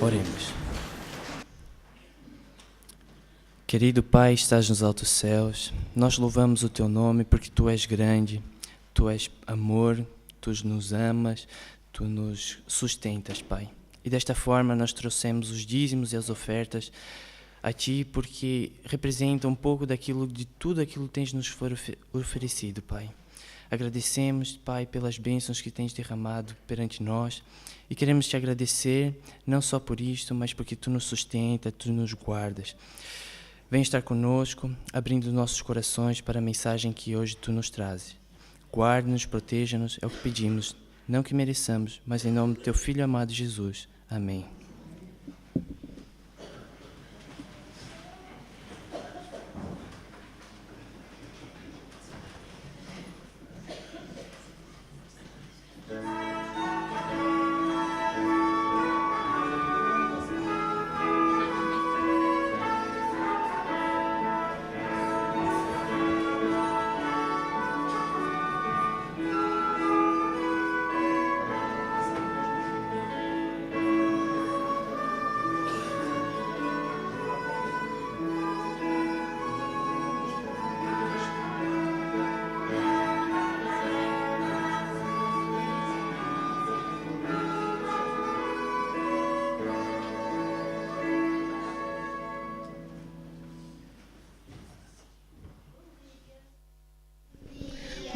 Oremos. Querido Pai, estás nos altos céus, nós louvamos o Teu nome porque Tu és grande, Tu és amor, Tu nos amas, Tu nos sustentas, Pai. E desta forma nós trouxemos os dízimos e as ofertas a Ti porque representam um pouco de tudo aquilo que tens nos oferecido, Pai. Agradecemos, Pai, pelas bênçãos que tens derramado perante nós e queremos Te agradecer não só por isto, mas porque Tu nos sustenta, Tu nos guardas. Vem estar conosco, abrindo nossos corações para a mensagem que hoje Tu nos trazes. Guarda-nos, proteja-nos, é o que pedimos, não que mereçamos, mas em nome do Teu Filho amado Jesus. Amém.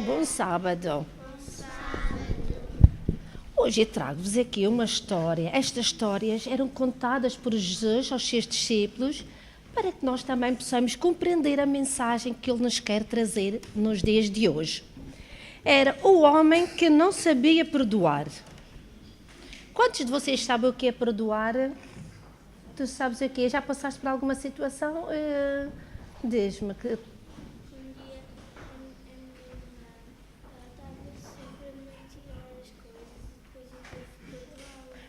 Bom sábado. Hoje trago-vos aqui uma história. Estas histórias eram contadas por Jesus aos seus discípulos para que nós também possamos compreender a mensagem que Ele nos quer trazer nos dias de hoje. Era o homem que não sabia perdoar. Quantos de vocês sabem o que é perdoar? Tu sabes o que é? Já passaste por alguma situação? Diz-me que...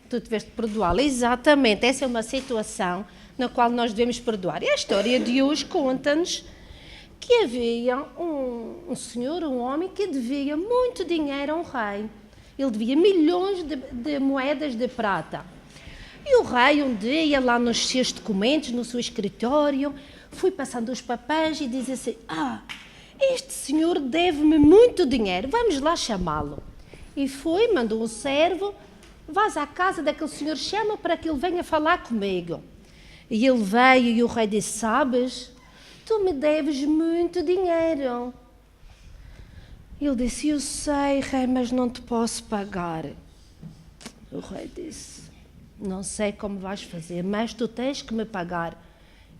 Tu tiveste de perdoá-la. Exatamente, essa é uma situação na qual nós devemos perdoar. E a história de hoje conta-nos que havia um senhor, um homem, que devia muito dinheiro a um rei. Ele devia milhões de moedas de prata. E o rei, um dia, lá nos seus documentos, no seu escritório, foi passando os papéis e dizia assim: este senhor deve-me muito dinheiro, vamos lá chamá-lo. E foi, mandou um servo: vais à casa daquele senhor, chama para que ele venha falar comigo. E ele veio e o rei disse: sabes, tu me deves muito dinheiro. Ele disse: eu sei, rei, mas não te posso pagar. O rei disse: não sei como vais fazer, mas tu tens que me pagar.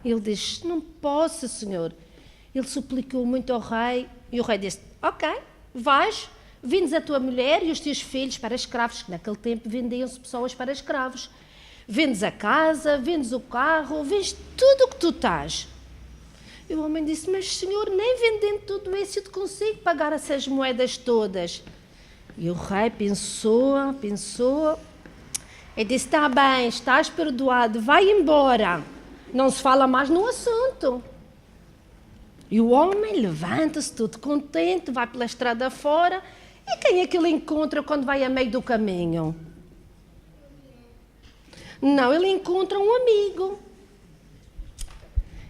Ele disse: não posso, senhor. Ele suplicou muito ao rei e o rei disse: ok, vais. Vendes a tua mulher e os teus filhos para escravos, que naquele tempo vendiam-se pessoas para escravos. Vendes a casa, vendes o carro, vendes tudo o que tu estás. E o homem disse: mas senhor, nem vendendo tudo isso eu te consigo pagar essas moedas todas. E o rei pensou e disse: está bem, estás perdoado, vai embora. Não se fala mais no assunto. E o homem levanta-se todo contente, vai pela estrada fora. E quem é que ele encontra quando vai a meio do caminho? Não, ele encontra um amigo.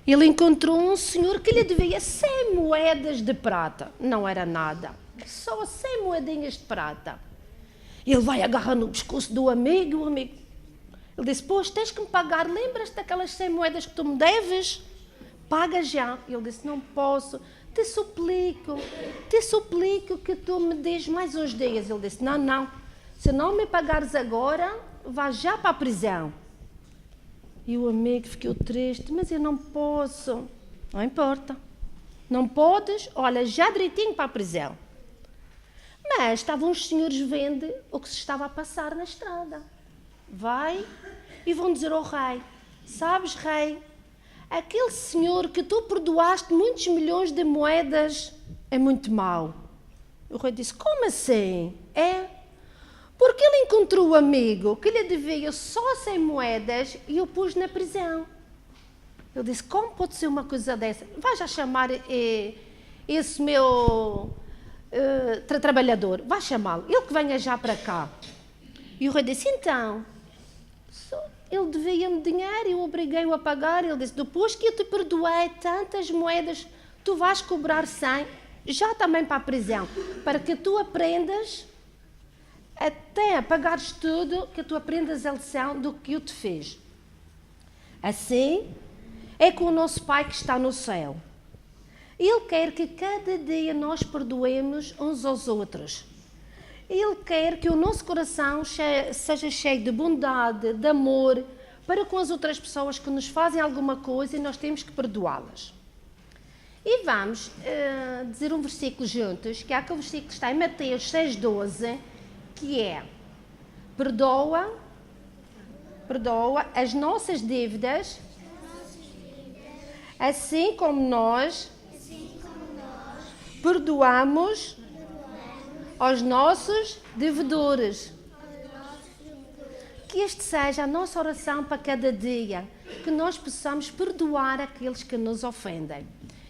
Ele encontrou um senhor que lhe devia 100 moedas de prata. Não era nada, só 100 moedinhas de prata. Ele vai agarrar no pescoço do amigo, o amigo. Ele disse: pois, tens que me pagar, lembras-te daquelas 100 moedas que tu me deves? Paga já. Ele disse: não posso. Te suplico que tu me des mais uns dias. Ele disse: não, se não me pagares agora, vá já para a prisão. E o amigo ficou triste: mas eu não posso. Não importa, não podes, olha, já direitinho para a prisão. Mas estavam os senhores vendo o que se estava a passar na estrada. Vai e vão dizer ao rei: sabes, rei, aquele senhor que tu perdoaste muitos milhões de moedas é muito mau. O rei disse: como assim? É? Porque ele encontrou um amigo que lhe devia só 100 moedas e o pôs na prisão. Ele disse: como pode ser uma coisa dessa? Vai já chamar esse meu trabalhador, vai chamá-lo, ele que venha já para cá. E o rei disse: então, ele devia-me dinheiro, eu obriguei-o a pagar. Ele disse, depois que eu te perdoei tantas moedas, tu vais cobrar 100, já também para a prisão, para que tu aprendas, até a pagares tudo, que tu aprendas a lição do que eu te fiz. Assim é com o nosso Pai que está no céu. Ele quer que cada dia nós perdoemos uns aos outros. Ele quer que o nosso coração seja cheio de bondade, de amor, para com as outras pessoas que nos fazem alguma coisa e nós temos que perdoá-las. E vamos dizer um versículo juntos, que é aquele versículo que está em Mateus 6,12, que é: perdoa as nossas dívidas, assim como nós perdoamos aos nossos devedores. Que este seja a nossa oração para cada dia, que nós possamos perdoar aqueles que nos ofendem.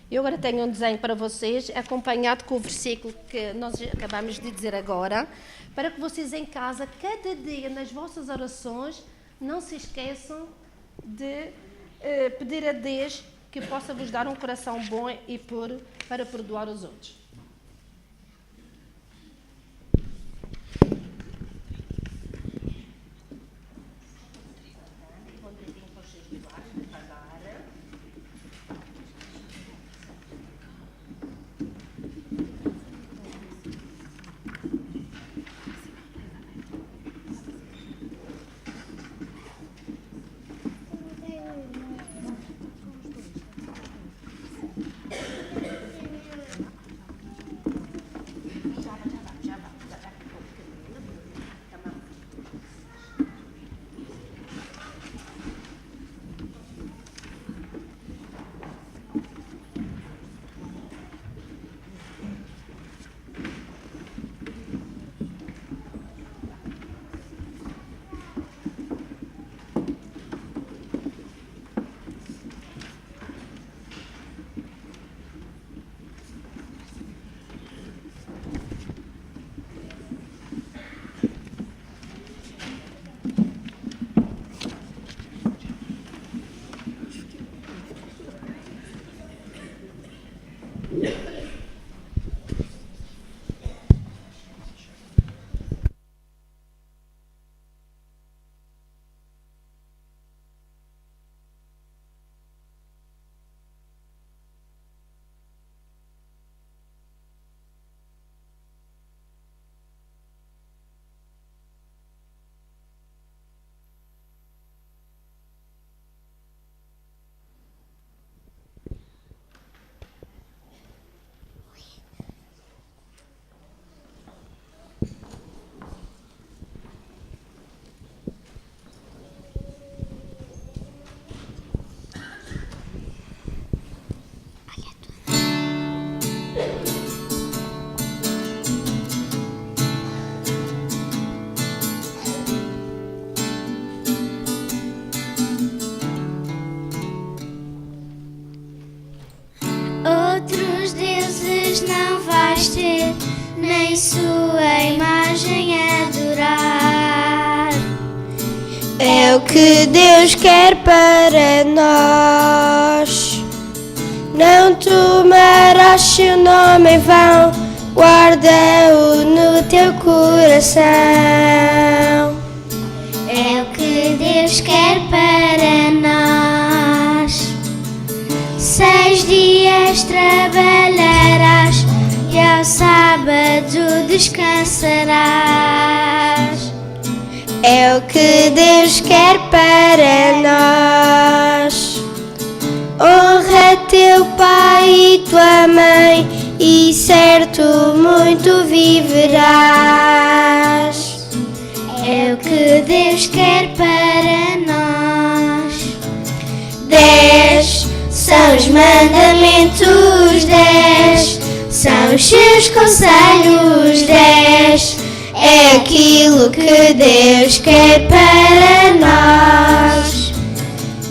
Eu agora tenho um desenho para vocês, acompanhado com o versículo que nós acabamos de dizer agora, para que vocês em casa, cada dia, nas vossas orações, não se esqueçam de pedir a Deus que possa vos dar um coração bom e puro para perdoar os outros. Outros deuses não vais ter, nem sua imagem adorar. É o que Deus quer para nós. Não tomarás seu nome em vão, guarda-o no teu coração. É o que Deus quer para nós. 6 dias trabalharás e ao sábado descansarás. É o que Deus quer para nós. Honra teu pai e tua mãe e certo muito viverás. É o que Deus quer para nós. 10 são os mandamentos, 10 são os seus conselhos, 10 é aquilo que Deus quer para nós.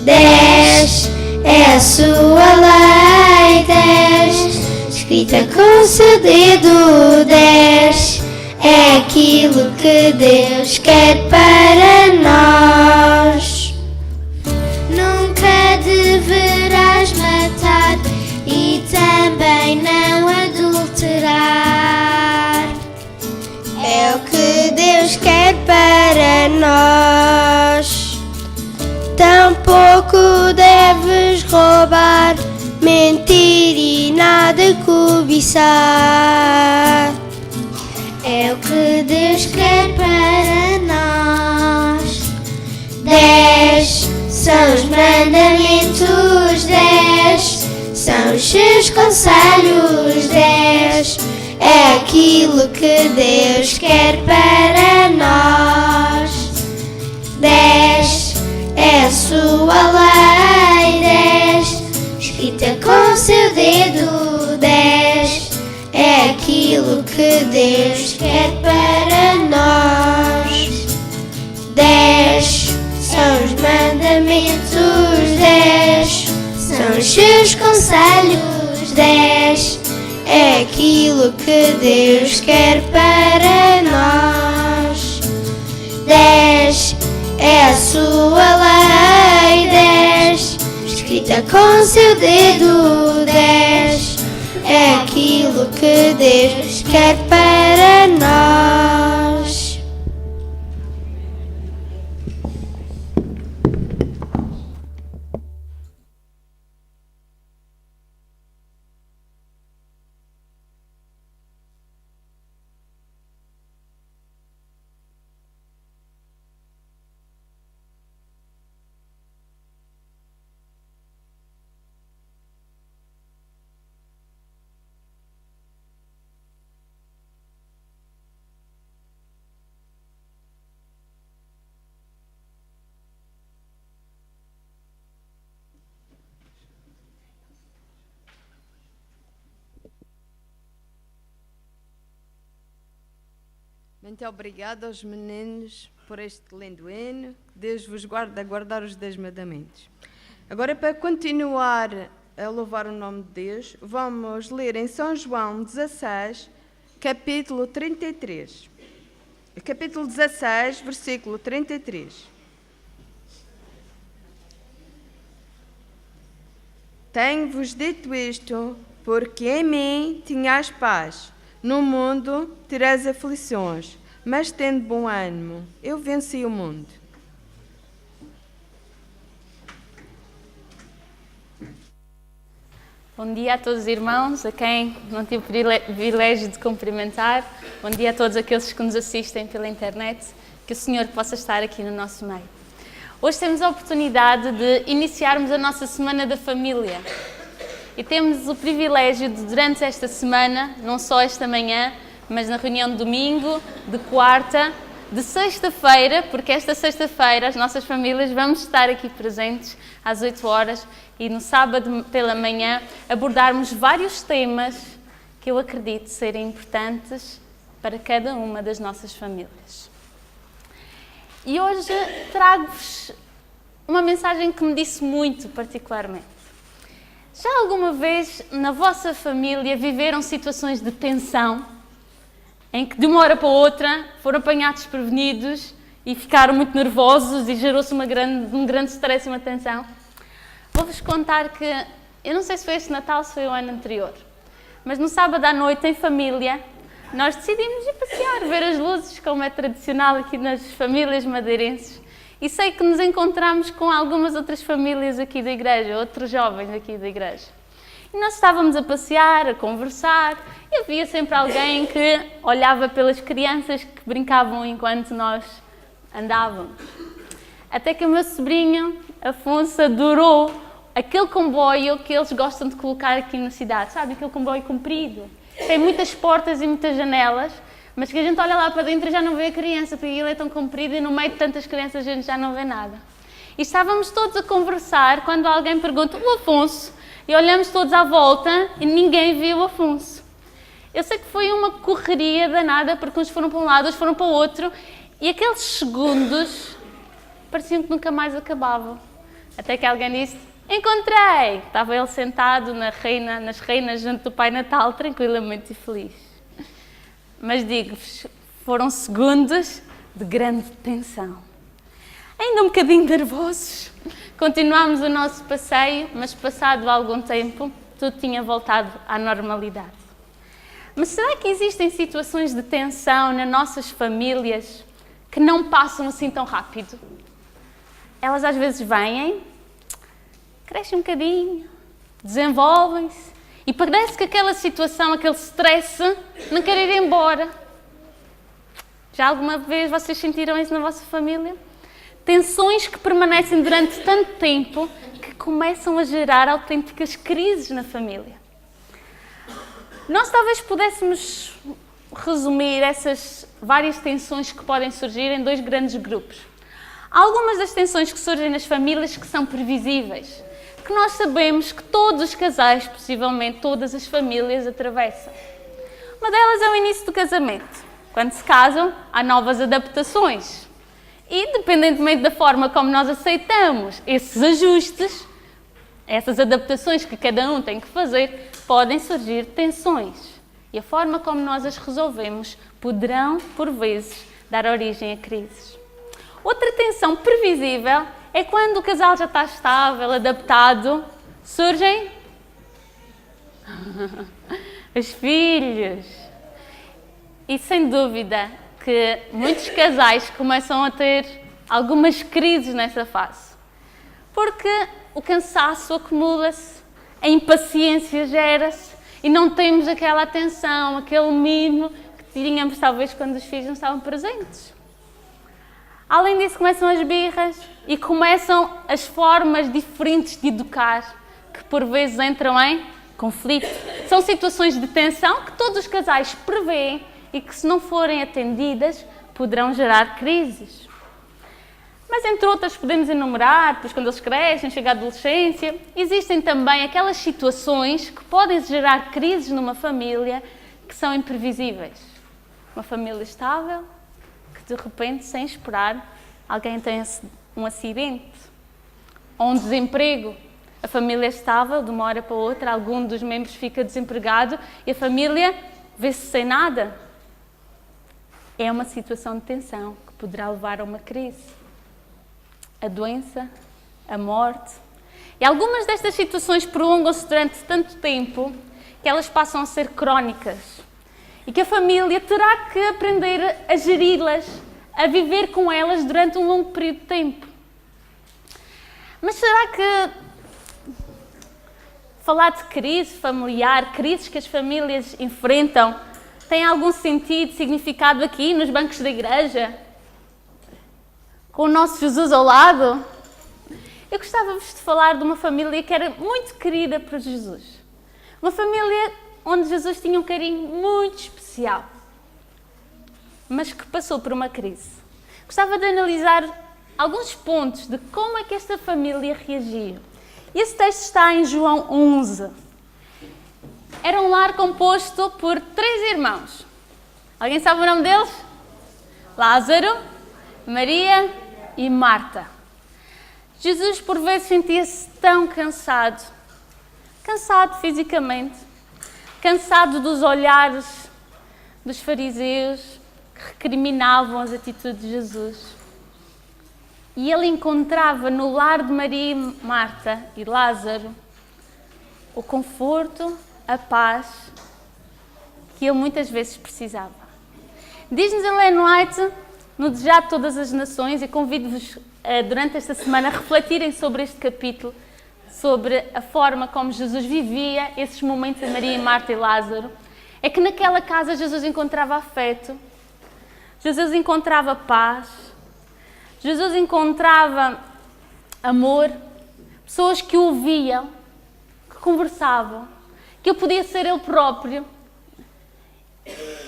10 é a sua lei, 10 escrita com seu dedo, 10 é aquilo que Deus quer para nós. Deus quer para nós. Tampouco deves roubar, mentir e nada cobiçar. É o que Deus quer para nós. 10 são os mandamentos, 10 são os seus conselhos, 10 é aquilo que Deus quer para nós. 10 é a sua lei, 10 escrita com seu dedo, 10 é aquilo que Deus quer para nós. 10 são os mandamentos, 10 são os seus conselhos, 10 é aquilo que Deus quer para nós. 10 é a sua lei, 10 escrita com seu dedo, 10 é aquilo que Deus quer para nós. Muito obrigada aos meninos por este lindo hino. Que Deus vos guarde a guardar os 10 mandamentos. Agora, para continuar a louvar o nome de Deus, vamos ler em São João 16, capítulo 33. Capítulo 16, versículo 33. Tenho-vos dito isto, porque em mim tinhas paz. No mundo terás aflições, mas tende bom ânimo. Eu venci o mundo. Bom dia a todos os irmãos, a quem não tive o privilégio de cumprimentar. Bom dia a todos aqueles que nos assistem pela internet. Que o Senhor possa estar aqui no nosso meio. Hoje temos a oportunidade de iniciarmos a nossa Semana da Família. E temos o privilégio de, durante esta semana, não só esta manhã, mas na reunião de domingo, de quarta, de sexta-feira, porque esta sexta-feira as nossas famílias vamos estar aqui presentes às 8 horas e no sábado pela manhã abordarmos vários temas que eu acredito serem importantes para cada uma das nossas famílias. E hoje trago-vos uma mensagem que me disse muito particularmente. Já alguma vez na vossa família viveram situações de tensão, em que de uma hora para outra foram apanhados desprevenidos e ficaram muito nervosos e gerou-se um grande stress e uma tensão? Vou-vos contar que, eu não sei se foi este Natal ou se foi o ano anterior, mas no sábado à noite, em família, nós decidimos ir passear, ver as luzes, como é tradicional aqui nas famílias madeirenses. E sei que nos encontramos com algumas outras famílias aqui da igreja, outros jovens aqui da igreja. E nós estávamos a passear, a conversar, e havia sempre alguém que olhava pelas crianças que brincavam enquanto nós andávamos. Até que o meu sobrinho, Afonso, adorou aquele comboio que eles gostam de colocar aqui na cidade. Sabe, aquele comboio comprido. Tem muitas portas e muitas janelas, mas que a gente olha lá para dentro e já não vê a criança, porque ele é tão comprido e no meio de tantas crianças a gente já não vê nada. E estávamos todos a conversar quando alguém pergunta, o Afonso? E olhamos todos à volta e ninguém viu o Afonso. Eu sei que foi uma correria danada, porque uns foram para um lado, outros foram para o outro, e aqueles segundos pareciam que nunca mais acabavam. Até que alguém disse, encontrei! Estava ele sentado nas reinas junto do Pai Natal, tranquilamente e feliz. Mas digo-vos, foram segundos de grande tensão. Ainda um bocadinho nervosos. Continuámos o nosso passeio, mas passado algum tempo, tudo tinha voltado à normalidade. Mas será que existem situações de tensão nas nossas famílias que não passam assim tão rápido. Elas às vezes vêm, crescem um bocadinho, desenvolvem-se e parece que aquela situação, aquele stress, não quer ir embora. Já alguma vez vocês sentiram isso na vossa família? Tensões que permanecem durante tanto tempo que começam a gerar autênticas crises na família. Nós talvez pudéssemos resumir essas várias tensões que podem surgir em 2 grandes grupos. Há algumas das tensões que surgem nas famílias que são previsíveis, que nós sabemos que todos os casais, possivelmente todas as famílias, atravessam. Uma delas é o início do casamento. Quando se casam, há novas adaptações. E, independentemente da forma como nós aceitamos esses ajustes, essas adaptações que cada um tem que fazer, podem surgir tensões. E a forma como nós as resolvemos poderão, por vezes, dar origem a crises. Outra tensão previsível é quando o casal já está estável, adaptado, surgem os filhos. E sem dúvida que muitos casais começam a ter algumas crises nessa fase. Porque o cansaço acumula-se, a impaciência gera-se e não temos aquela atenção, aquele mimo que tínhamos talvez quando os filhos não estavam presentes. Além disso, começam as birras e começam as formas diferentes de educar, que por vezes entram em conflito. São situações de tensão que todos os casais prevêem e que, se não forem atendidas, poderão gerar crises. Mas, entre outras, podemos enumerar, depois quando eles crescem, chegam à adolescência, existem também aquelas situações que podem gerar crises numa família que são imprevisíveis. Uma família estável, que de repente, sem esperar, alguém tem um acidente ou um desemprego. A família é estável, de uma hora para outra, algum dos membros fica desempregado e a família vê-se sem nada. É uma situação de tensão que poderá levar a uma crise. A doença, a morte. E algumas destas situações prolongam-se durante tanto tempo que elas passam a ser crónicas e que a família terá que aprender a geri-las, a viver com elas durante um longo período de tempo. Mas será que falar de crise familiar, crises que as famílias enfrentam, tem algum sentido, significado aqui nos bancos da igreja? Com o nosso Jesus ao lado? Eu gostava-vos de falar de uma família que era muito querida por Jesus. Uma família onde Jesus tinha um carinho muito especial, mas que passou por uma crise. Gostava de analisar alguns pontos de como é que esta família reagiu. Esse texto está em João 11. Era um lar composto por 3 irmãos. Alguém sabe o nome deles? Lázaro, Maria e Marta. Jesus, por vezes, sentia-se tão cansado. Cansado fisicamente. Cansado dos olhares dos fariseus que recriminavam as atitudes de Jesus. E ele encontrava no lar de Maria, Marta e Lázaro o conforto, a paz que ele muitas vezes precisava. Diz-nos Ellen White, no Desejar de Todas as Nações, e convido-vos durante esta semana a refletirem sobre este capítulo, sobre a forma como Jesus vivia esses momentos a Maria, Marta e Lázaro, é que naquela casa Jesus encontrava afeto, Jesus encontrava paz, Jesus encontrava amor, pessoas que o ouviam, que conversavam, que ele podia ser ele próprio,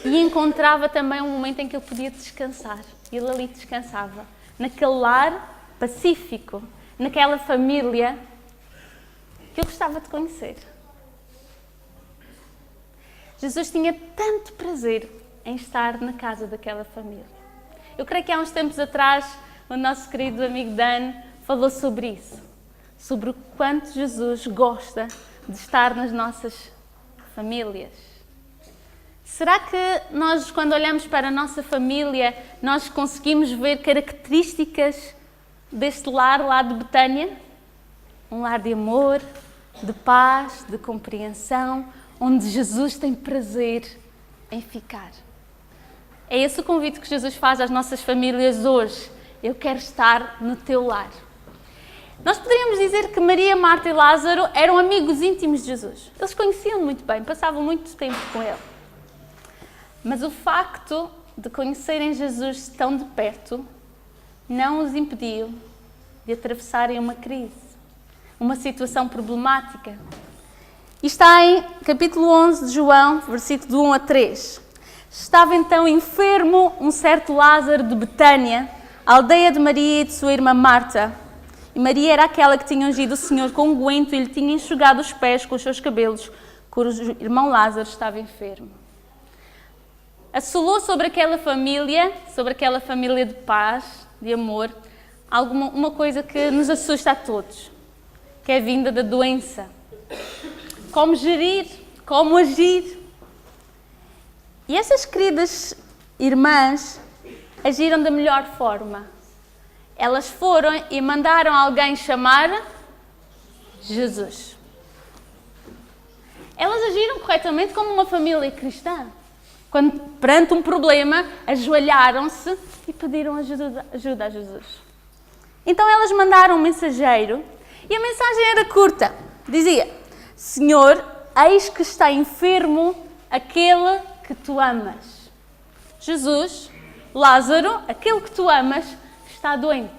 e encontrava também um momento em que ele podia descansar. Ele ali descansava, naquele lar pacífico, naquela família que eu gostava de conhecer. Jesus tinha tanto prazer em estar na casa daquela família. Eu creio que há uns tempos atrás o nosso querido amigo Dan falou sobre isso, sobre o quanto Jesus gosta de estar nas nossas famílias. Será que nós, quando olhamos para a nossa família, nós conseguimos ver características deste lar lá de Betânia? Um lar de amor, de paz, de compreensão, onde Jesus tem prazer em ficar. É esse o convite que Jesus faz às nossas famílias hoje. Eu quero estar no teu lar. Nós poderíamos dizer que Maria, Marta e Lázaro eram amigos íntimos de Jesus. Eles conheciam muito bem, passavam muito tempo com ele. Mas o facto de conhecerem Jesus tão de perto não os impediu de atravessarem uma crise, uma situação problemática. E está em capítulo 11 de João, versículo de 1 a 3. Estava então enfermo um certo Lázaro de Betânia, a aldeia de Maria e de sua irmã Marta. E Maria era aquela que tinha ungido o Senhor com unguento e lhe tinha enxugado os pés com os seus cabelos, cujo irmão Lázaro estava enfermo. Assolou sobre aquela família de paz, de amor, uma coisa que nos assusta a todos, que é a vinda da doença. Como gerir, como agir. E essas queridas irmãs agiram da melhor forma. Elas foram e mandaram alguém chamar Jesus. Elas agiram corretamente como uma família cristã. Quando, perante um problema, ajoelharam-se e pediram ajuda a Jesus. Então elas mandaram um mensageiro e a mensagem era curta. Dizia: Senhor, eis que está enfermo aquele que tu amas. Jesus, Lázaro, aquele que tu amas, está doente.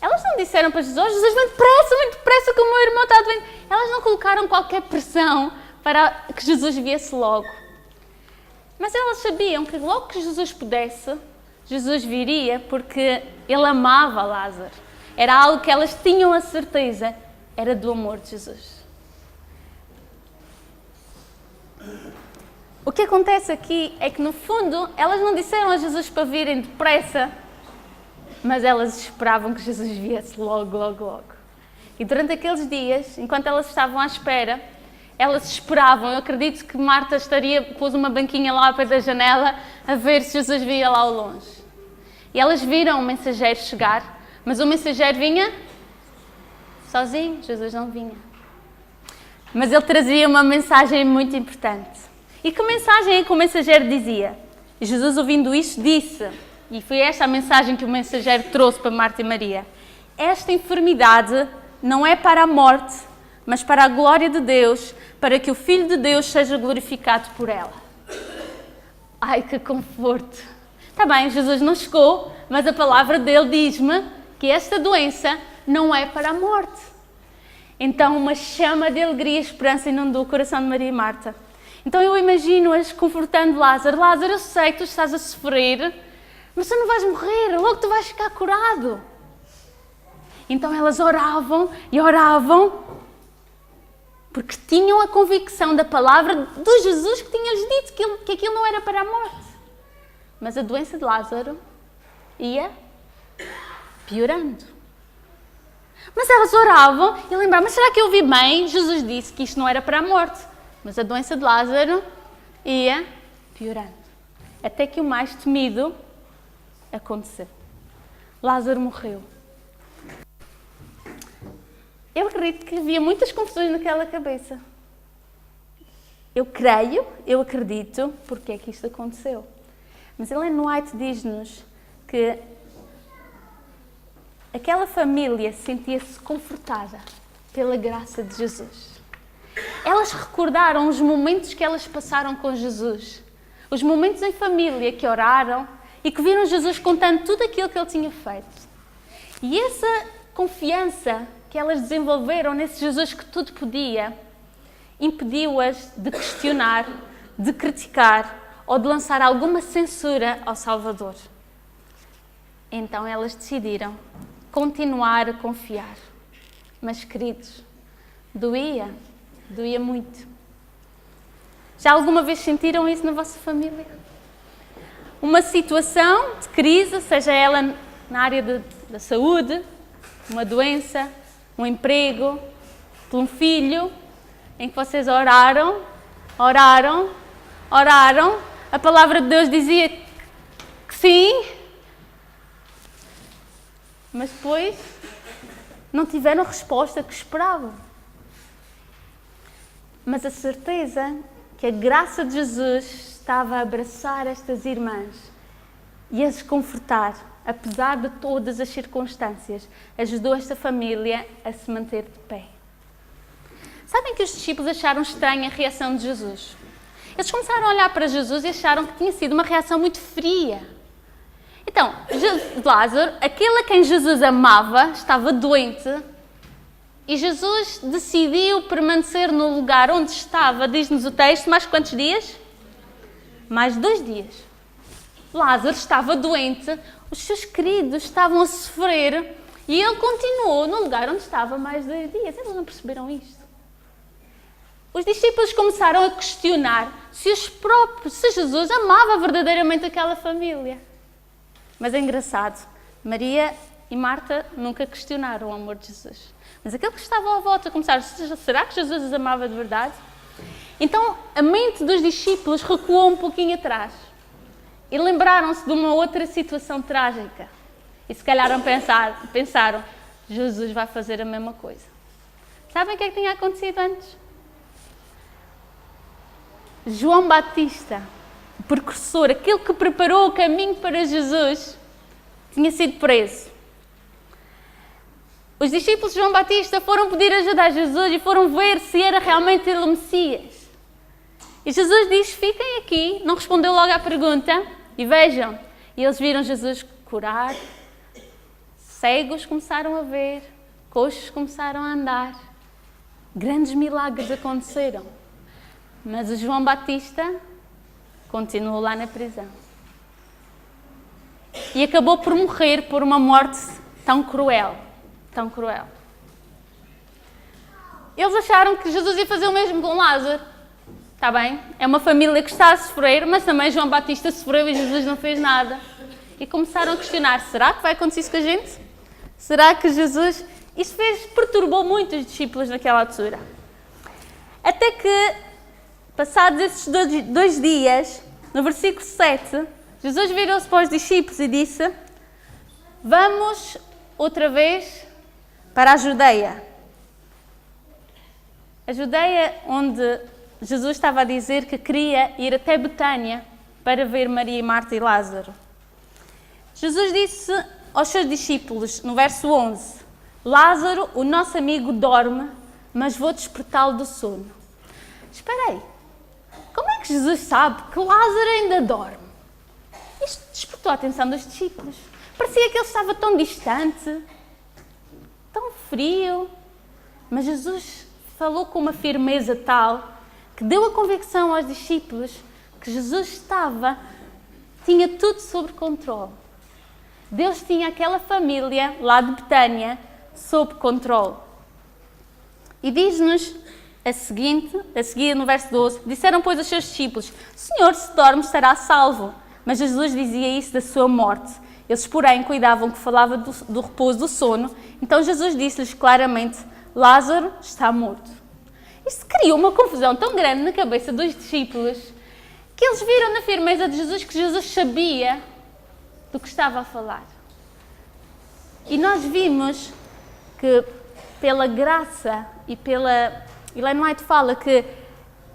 Elas não disseram para Jesus: Jesus, muito depressa que o meu irmão está doente. Elas não colocaram qualquer pressão para que Jesus viesse logo. Mas elas sabiam que logo que Jesus pudesse, Jesus viria, porque ele amava Lázaro. Era algo que elas tinham a certeza, era do amor de Jesus. O que acontece aqui é que, no fundo, elas não disseram a Jesus para virem depressa, mas elas esperavam que Jesus viesse logo. E durante aqueles dias, enquanto elas estavam à espera, elas esperavam. Eu acredito que Marta pôs uma banquinha lá ao pé da janela a ver se Jesus via lá ao longe. E elas viram o mensageiro chegar, mas o mensageiro vinha sozinho, Jesus não vinha. Mas ele trazia uma mensagem muito importante. E que mensagem é que o mensageiro dizia? E Jesus, ouvindo isto, disse, e foi esta a mensagem que o mensageiro trouxe para Marta e Maria: esta enfermidade não é para a morte, mas para a glória de Deus, para que o Filho de Deus seja glorificado por ela. Ai, que conforto! Está bem, Jesus não chegou, mas a palavra dele diz-me que esta doença não é para a morte. Então uma chama de alegria e esperança inundou o coração de Maria e Marta. Então eu imagino-as confortando Lázaro. Lázaro, eu sei que tu estás a sofrer, mas tu não vais morrer, logo tu vais ficar curado. Então elas oravam e oravam, porque tinham a convicção da palavra do Jesus que tinha-lhes dito que aquilo não era para a morte. Mas a doença de Lázaro ia piorando. Mas elas oravam e lembravam: mas será que eu ouvi bem? Jesus disse que isto não era para a morte. Mas a doença de Lázaro ia piorando. Até que o mais temido aconteceu. Lázaro morreu. Eu acredito que havia muitas confusões naquela cabeça. Eu creio, eu acredito porque é que isto aconteceu. Mas Ellen White diz-nos que aquela família sentia-se confortada pela graça de Jesus. Elas recordaram os momentos que elas passaram com Jesus, os momentos em família que oraram e que viram Jesus contando tudo aquilo que ele tinha feito. E essa confiança que elas desenvolveram nesse Jesus que tudo podia, impediu-as de questionar, de criticar ou de lançar alguma censura ao Salvador. Então elas decidiram continuar a confiar. Mas, queridos, doía muito. Já alguma vez sentiram isso na vossa família? Uma situação de crise, seja ela na área da saúde, uma doença, um emprego, por um filho, em que vocês oraram, a palavra de Deus dizia que sim, mas depois não tiveram a resposta que esperavam. Mas a certeza que a graça de Jesus estava a abraçar estas irmãs e a as confortar, apesar de todas as circunstâncias. Ajudou esta família a se manter de pé. Sabem que os discípulos acharam estranha a reação de Jesus? Eles começaram a olhar para Jesus e acharam que tinha sido uma reação muito fria. Então, Lázaro, aquele a quem Jesus amava, estava doente e Jesus decidiu permanecer no lugar onde estava, diz-nos o texto, mais quantos dias? Mais 2 dias. Lázaro estava doente, os seus queridos estavam a sofrer e ele continuou no lugar onde estava mais 2 dias. Eles não perceberam isto. Os discípulos começaram a questionar se Jesus amava verdadeiramente aquela família. Mas é engraçado, Maria e Marta nunca questionaram o amor de Jesus. Mas aqueles que estavam à volta começaram, será que Jesus os amava de verdade? Então a mente dos discípulos recuou um pouquinho atrás e lembraram-se de uma outra situação trágica. E se calhar pensaram, Jesus vai fazer a mesma coisa. Sabem o que é que tinha acontecido antes? João Batista, o precursor, aquele que preparou o caminho para Jesus, tinha sido preso. Os discípulos de João Batista foram pedir ajuda a Jesus e foram ver se era realmente ele o Messias. E Jesus diz, fiquem aqui, não respondeu logo à pergunta, e vejam. E eles viram Jesus curar, cegos começaram a ver, coxos começaram a andar, grandes milagres aconteceram. Mas o João Batista continuou lá na prisão. E acabou por morrer por uma morte tão cruel, tão cruel. Eles acharam que Jesus ia fazer o mesmo com Lázaro. Está bem? É uma família que está a sofrer, mas também João Batista sofreu e Jesus não fez nada. E começaram a questionar, será que vai acontecer isso com a gente? Será que Jesus... Isso perturbou muito os discípulos naquela altura. Até que, passados esses 2 dias, no versículo 7, Jesus virou-se para os discípulos e disse, vamos outra vez para a Judeia. A Judeia onde Jesus estava a dizer que queria ir até Betânia para ver Maria, Marta e Lázaro. Jesus disse aos seus discípulos, no verso 11, Lázaro, o nosso amigo, dorme, mas vou despertá-lo do sono. Espera aí, como é que Jesus sabe que Lázaro ainda dorme? Isto despertou a atenção dos discípulos. Parecia que ele estava tão distante, tão frio, mas Jesus falou com uma firmeza tal que deu a convicção aos discípulos que Jesus tinha tudo sob controle. Deus tinha aquela família lá de Betânia sob controle. E diz-nos a seguir no verso 12, disseram pois aos seus discípulos, Senhor, se dorme estará salvo. Mas Jesus dizia isso da sua morte. Eles, porém, cuidavam que falava do repouso do sono. Então Jesus disse-lhes claramente, Lázaro está morto. Isto criou uma confusão tão grande na cabeça dos discípulos que eles viram na firmeza de Jesus que Jesus sabia do que estava a falar. E nós vimos que pela graça e Ellen White fala que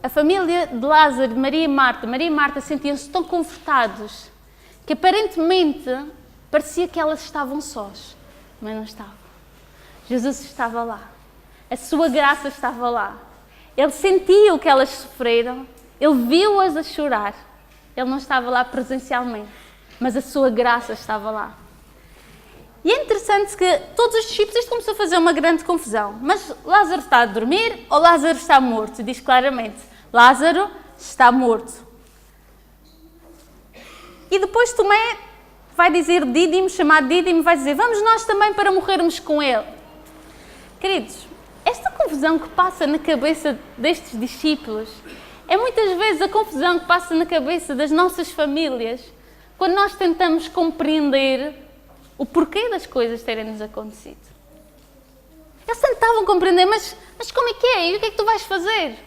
a família de Lázaro, de Maria e Marta sentiam-se tão confortados que aparentemente parecia que elas estavam sós, mas não estavam. Jesus estava lá. A sua graça estava lá. Ele sentiu o que elas sofreram, ele viu-as a chorar. Ele não estava lá presencialmente, mas a sua graça estava lá. E é interessante que todos os discípulos, isto começou a fazer uma grande confusão. Mas Lázaro está a dormir ou Lázaro está morto? Diz claramente, Lázaro está morto. E depois Tomé vai dizer chamado Dídimo, vai dizer, vamos nós também para morrermos com ele. Queridos, esta confusão que passa na cabeça destes discípulos é muitas vezes a confusão que passa na cabeça das nossas famílias quando nós tentamos compreender o porquê das coisas terem-nos acontecido. Eles tentavam compreender, mas como é que é? E o que é que tu vais fazer?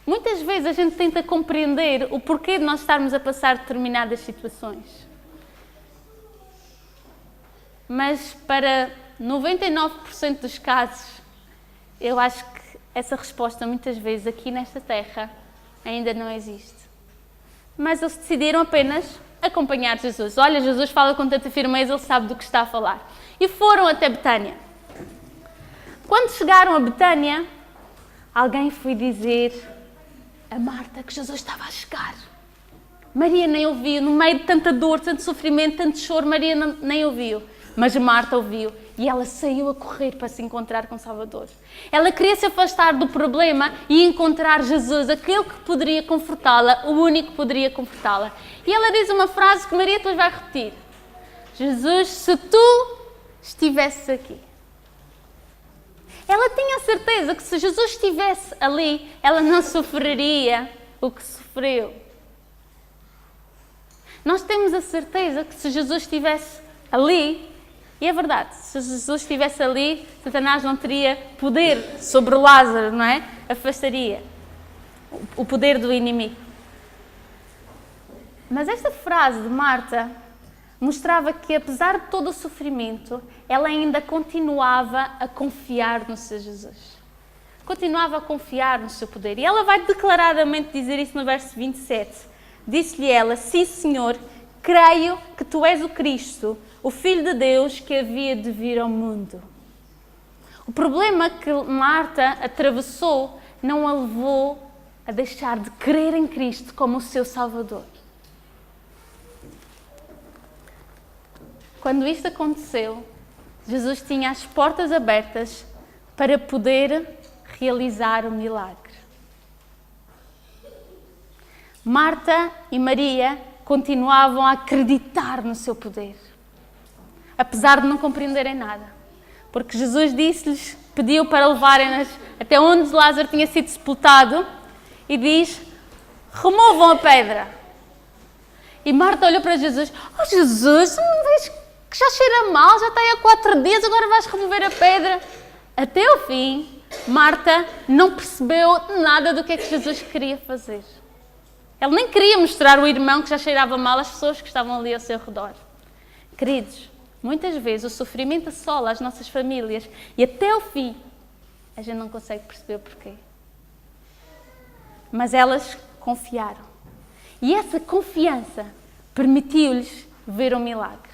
Muitas vezes a gente tenta compreender o porquê de nós estarmos a passar determinadas situações. Mas para 99% dos casos, eu acho que essa resposta muitas vezes aqui nesta terra ainda não existe. Mas eles decidiram apenas acompanhar Jesus. Olha, Jesus fala com tanta firmeza, ele sabe do que está a falar. E foram até Betânia. Quando chegaram a Betânia, alguém foi dizer a Marta que Jesus estava a chegar. Maria nem ouviu, no meio de tanta dor, tanto sofrimento, tanto choro, Maria nem ouviu. Mas Marta ouviu e ela saiu a correr para se encontrar com o Salvador. Ela queria se afastar do problema e encontrar Jesus, aquele que poderia confortá-la, o único que poderia confortá-la. E ela diz uma frase que Maria depois vai repetir. Jesus, se tu estivesses aqui. Ela tinha a certeza que se Jesus estivesse ali, ela não sofreria o que sofreu. Nós temos a certeza que se Jesus estivesse ali, e é verdade, se Jesus estivesse ali, Satanás não teria poder sobre Lázaro, não é? Afastaria o poder do inimigo. Mas esta frase de Marta mostrava que, apesar de todo o sofrimento, ela ainda continuava a confiar no seu Jesus. Continuava a confiar no seu poder. E ela vai declaradamente dizer isso no verso 27. Disse-lhe ela, sim, Senhor, creio que tu és o Cristo, o Filho de Deus que havia de vir ao mundo. O problema que Marta atravessou não a levou a deixar de crer em Cristo como o seu Salvador. Quando isto aconteceu, Jesus tinha as portas abertas para poder realizar o milagre. Marta e Maria continuavam a acreditar no seu poder, apesar de não compreenderem nada. Porque Jesus disse-lhes, pediu para levarem-nas até onde Lázaro tinha sido sepultado e diz, removam a pedra. E Marta olhou para Jesus, oh Jesus, não vês que já cheira mal, já está aí há 4 dias, agora vais remover a pedra. Até o fim, Marta não percebeu nada do que é que Jesus queria fazer. Ela nem queria mostrar o irmão que já cheirava mal às pessoas que estavam ali ao seu redor. Queridos, muitas vezes o sofrimento assola as nossas famílias e até o fim a gente não consegue perceber o porquê. Mas elas confiaram. E essa confiança permitiu-lhes ver o milagre.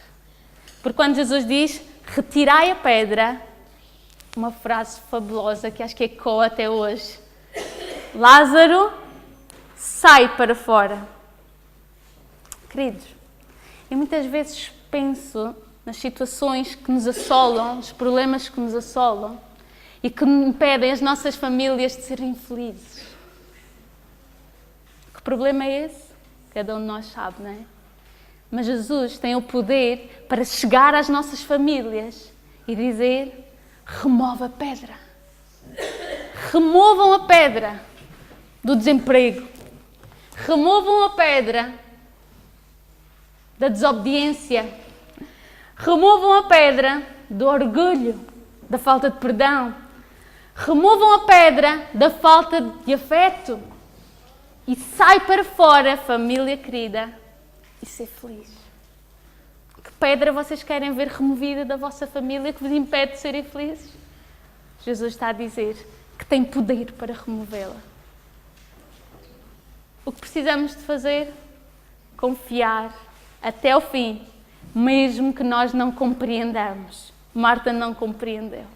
Porque quando Jesus diz, retirai a pedra, uma frase fabulosa que acho que ecoa até hoje. Lázaro, sai para fora. Queridos, eu muitas vezes penso nas situações que nos assolam, nos problemas que nos assolam e que impedem as nossas famílias de serem felizes. Que problema é esse? Cada um de nós sabe, não é? Mas Jesus tem o poder para chegar às nossas famílias e dizer, remove a pedra. Removam a pedra do desemprego. Removam a pedra da desobediência. Removam a pedra do orgulho, da falta de perdão. Removam a pedra da falta de afeto. E sai para fora, família querida, e ser feliz. Que pedra vocês querem ver removida da vossa família que vos impede de serem felizes? Jesus está a dizer que tem poder para removê-la. O que precisamos de fazer? Confiar até o fim, mesmo que nós não compreendamos. Marta não compreendeu.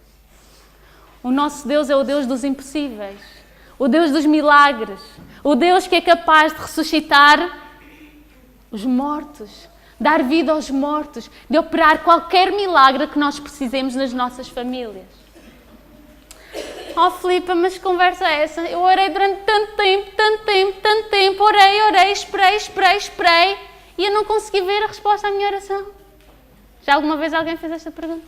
O nosso Deus é o Deus dos impossíveis, o Deus dos milagres, o Deus que é capaz de ressuscitar os mortos, dar vida aos mortos, de operar qualquer milagre que nós precisemos nas nossas famílias. Oh, Filipa, mas que conversa é essa? Eu orei durante tanto tempo, orei, esperei, e eu não consegui ver a resposta à minha oração. Já alguma vez alguém fez esta pergunta?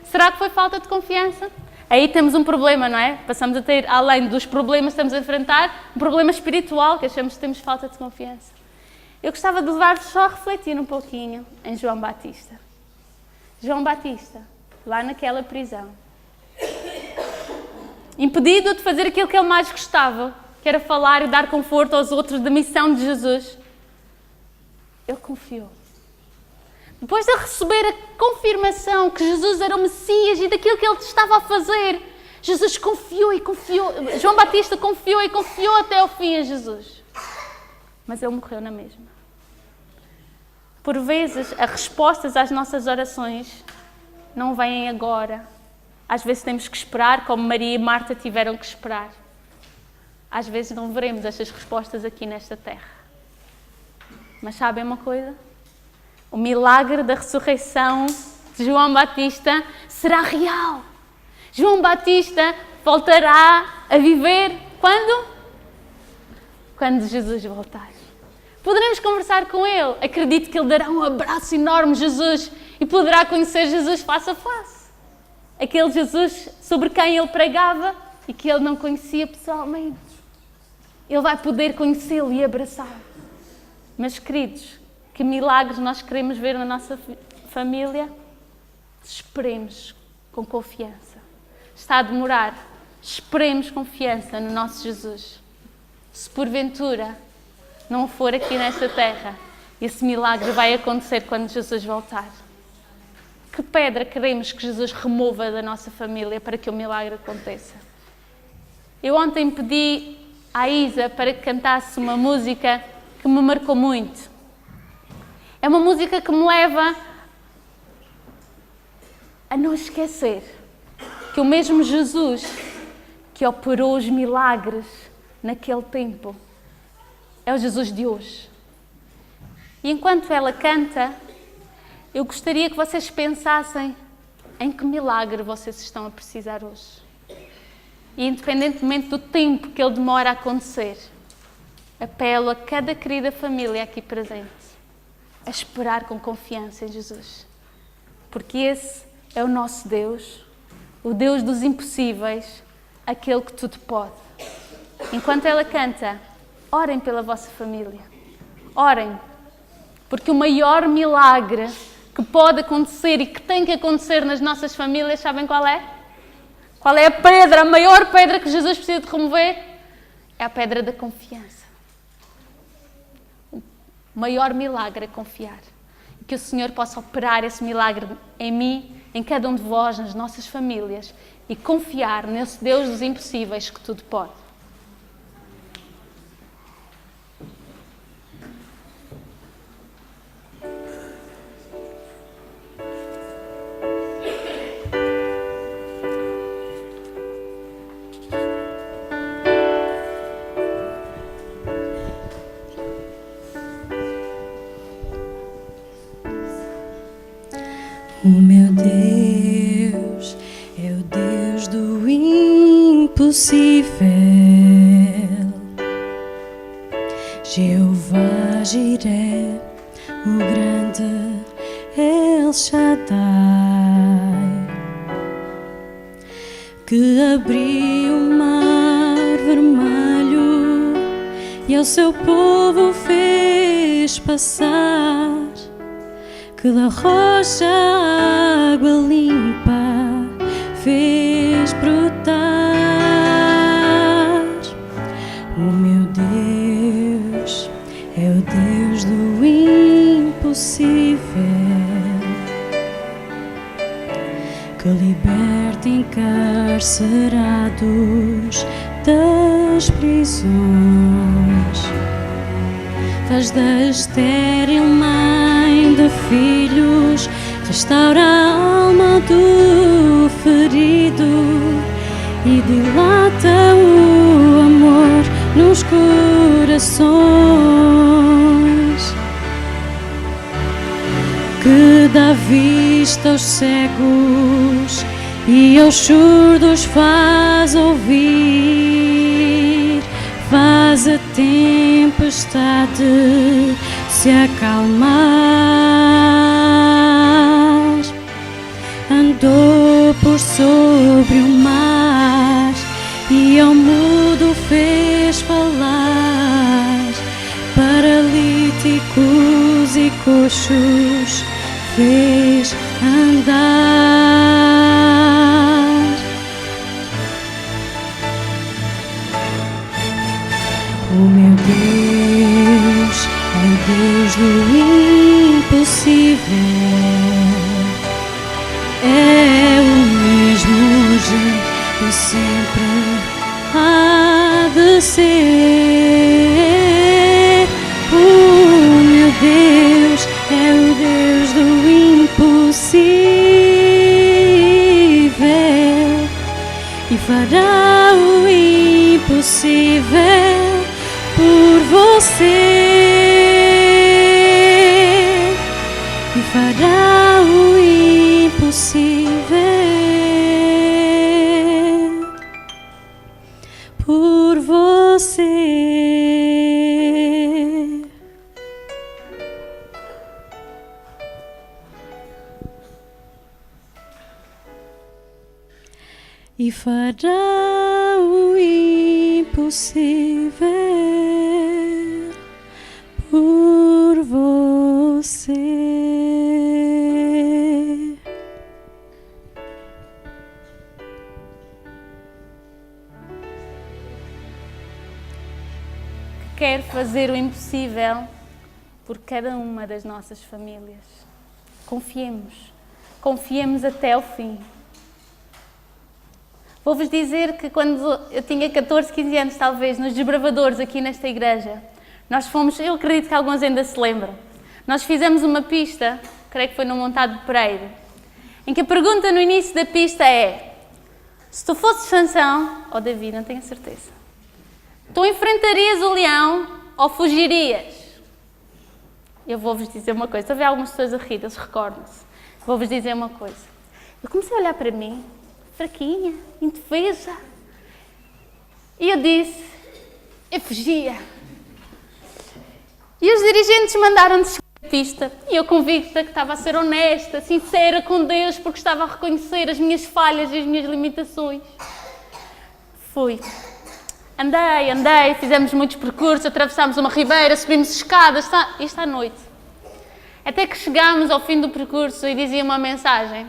Será que foi falta de confiança? Aí temos um problema, não é? Passamos a ter, além dos problemas que estamos a enfrentar, um problema espiritual, que achamos que temos falta de confiança. Eu gostava de levar-vos só a refletir um pouquinho em João Batista. João Batista, lá naquela prisão, impedido de fazer aquilo que ele mais gostava, que era falar e dar conforto aos outros da missão de Jesus, ele confiou. Depois de receber a confirmação que Jesus era o Messias e daquilo que ele estava a fazer, Jesus confiou e confiou. João Batista confiou e confiou até ao fim a Jesus. Mas ele morreu na mesma. Por vezes, as respostas às nossas orações não vêm agora. Às vezes temos que esperar, como Maria e Marta tiveram que esperar. Às vezes não veremos estas respostas aqui nesta terra. Mas sabem uma coisa? O milagre da ressurreição de João Batista será real. João Batista voltará a viver quando? Quando Jesus voltar. Poderemos conversar com ele. Acredito que ele dará um abraço enorme, Jesus, e poderá conhecer Jesus face a face. Aquele Jesus sobre quem ele pregava e que ele não conhecia pessoalmente. Ele vai poder conhecê-lo e abraçá-lo. Mas, queridos, que milagres nós queremos ver na nossa família? Esperemos com confiança. Está a demorar. Esperemos confiança no nosso Jesus. Se porventura não for aqui nesta terra, esse milagre vai acontecer quando Jesus voltar. Que pedra queremos que Jesus remova da nossa família para que o milagre aconteça? Eu ontem pedi à Isa para que cantasse uma música que me marcou muito. É uma música que me leva a não esquecer que o mesmo Jesus que operou os milagres naquele tempo é o Jesus de hoje. E enquanto ela canta, eu gostaria que vocês pensassem em que milagre vocês estão a precisar hoje. E independentemente do tempo que ele demora a acontecer, apelo a cada querida família aqui presente a esperar com confiança em Jesus. Porque esse é o nosso Deus, o Deus dos impossíveis, aquele que tudo pode. Enquanto ela canta, orem pela vossa família. Orem, porque o maior milagre que pode acontecer e que tem que acontecer nas nossas famílias, sabem qual é? Qual é a pedra, a maior pedra que Jesus precisa de remover? É a pedra da confiança. O maior milagre é confiar. E que o Senhor possa operar esse milagre em mim, em cada um de vós, nas nossas famílias, e confiar nesse Deus dos impossíveis que tudo pode. O meu Deus é o Deus do impossível, Jeová Jiré, o grande El Shaddai, que abriu o mar vermelho e ao seu povo fez passar, que da rocha a água limpa fez brotar. O meu Deus é o Deus do impossível, que liberta encarcerados das prisões, faz da estéril mãe de filhos, restaura a alma do ferido e dilata o amor nos corações, que dá vista aos cegos e aos surdos faz ouvir, faz a tempestade se acalmar, andou por sobre o mar e ao mudo fez falar, paralíticos e coxos fez andar. O meu Deus é o Deus do impossível, é o mesmo e sempre há de ser. O meu Deus é o Deus do impossível e fará o impossível por você. E fará o impossível por você. E fará o impossível por você. Quer fazer o impossível por cada uma das nossas famílias. Confiemos até o fim. Vou-vos dizer que quando eu tinha 14, 15 anos, talvez, nos desbravadores aqui nesta igreja, nós fomos, eu acredito que alguns ainda se lembram, nós fizemos uma pista, creio que foi no Montado de Pereiro, em que a pergunta no início da pista é: se tu fosses Sansão, ou Davi, não tenho certeza, tu enfrentarias o leão ou fugirias? Eu vou-vos dizer uma coisa, estou a ver algumas pessoas a rir, eles recordam-se. Vou-vos dizer uma coisa. Eu comecei a olhar para mim, fraquinha, indefesa, e eu disse, eu fugia. E os dirigentes mandaram-nos seguir a pista, e eu convicta que estava a ser honesta, sincera com Deus, porque estava a reconhecer as minhas falhas e as minhas limitações. Fui. Andei, fizemos muitos percursos, atravessámos uma ribeira, subimos escadas, isto à noite. Até que chegámos ao fim do percurso e dizia uma mensagem: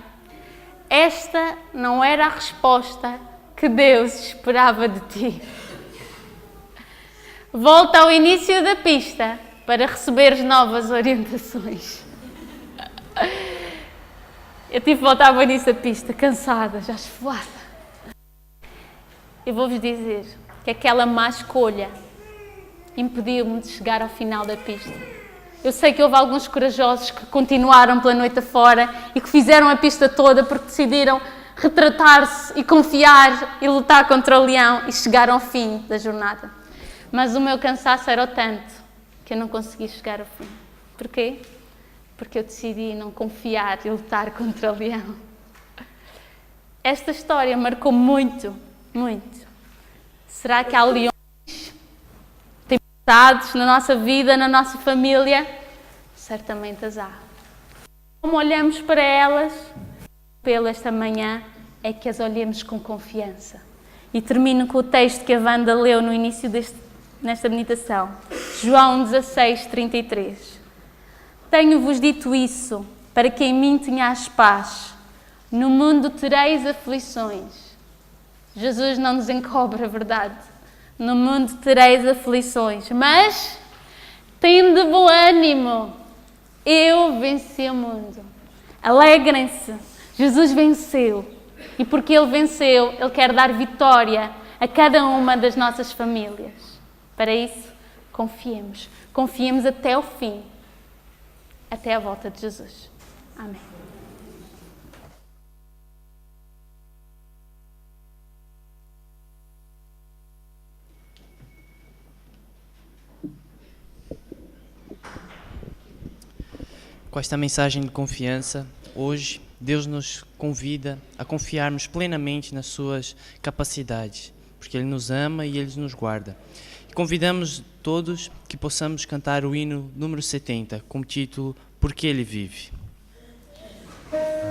esta não era a resposta que Deus esperava de ti. Volta ao início da pista para receberes novas orientações. Eu tive que voltar ao início da pista, cansada, já esfolada. Eu vou-vos dizer que aquela má escolha impediu-me de chegar ao final da pista. Eu sei que houve alguns corajosos que continuaram pela noite afora e que fizeram a pista toda porque decidiram retratar-se e confiar e lutar contra o leão e chegaram ao fim da jornada. Mas o meu cansaço era o tanto que eu não consegui chegar ao fim. Porquê? Porque eu decidi não confiar e lutar contra o leão. Esta história marcou muito, muito. Será que há leões, tempestades na nossa vida, na nossa família? Certamente as há. Como olhamos para elas, pela esta manhã, é que as olhemos com confiança. E termino com o texto que a Wanda leu no início nesta meditação. João 16, 33. Tenho-vos dito isso, para que em mim tenhais paz. No mundo tereis aflições. Jesus não nos encobre a verdade. No mundo tereis aflições, mas tende bom ânimo. Eu venci o mundo. Alegrem-se. Jesus venceu. E porque Ele venceu, Ele quer dar vitória a cada uma das nossas famílias. Para isso, confiemos. Confiemos até o fim. Até a volta de Jesus. Amém. Com esta mensagem de confiança, hoje Deus nos convida a confiarmos plenamente nas suas capacidades, porque Ele nos ama e Ele nos guarda. E convidamos todos que possamos cantar o hino número 70, com o título Porque Ele Vive. Para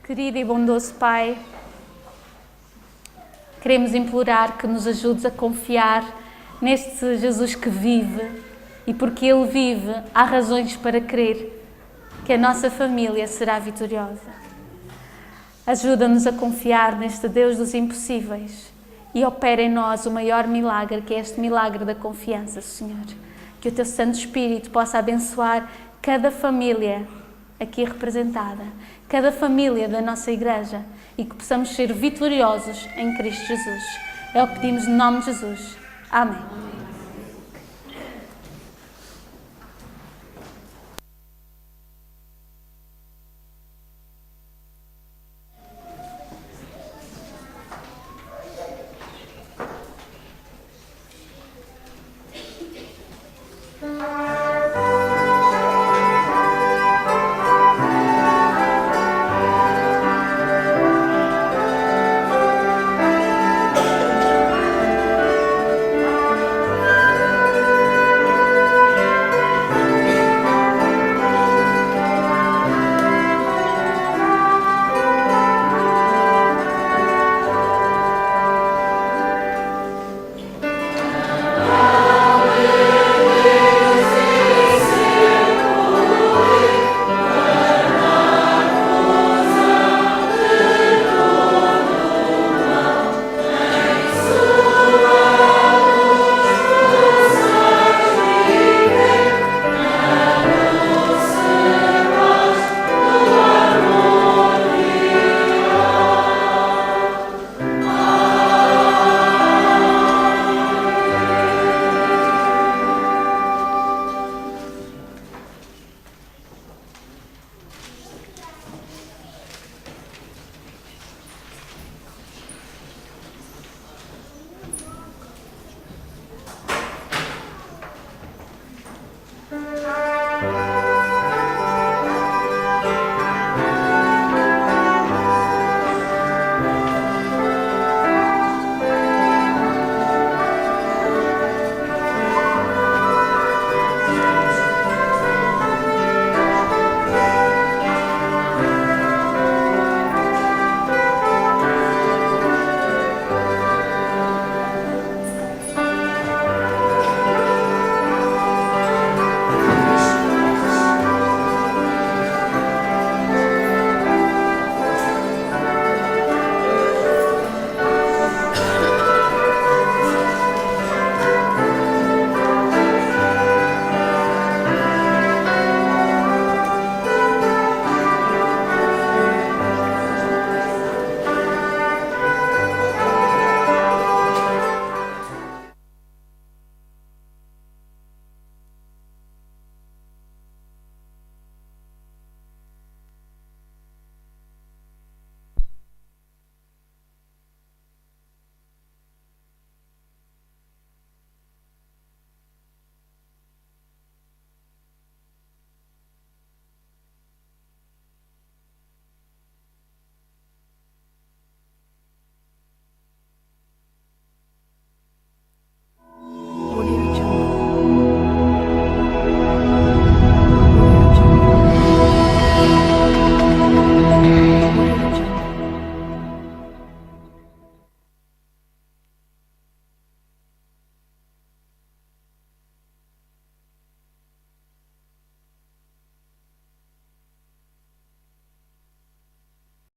Querido e bondoso Pai, queremos implorar que nos ajudes a confiar neste Jesus que vive, e porque Ele vive, há razões para crer que a nossa família será vitoriosa. Ajuda-nos a confiar neste Deus dos impossíveis e opera em nós o maior milagre, que é este milagre da confiança, Senhor. Que o Teu Santo Espírito possa abençoar cada família aqui representada, cada família da nossa igreja, e que possamos ser vitoriosos em Cristo Jesus. É o que pedimos no nome de Jesus. Amém.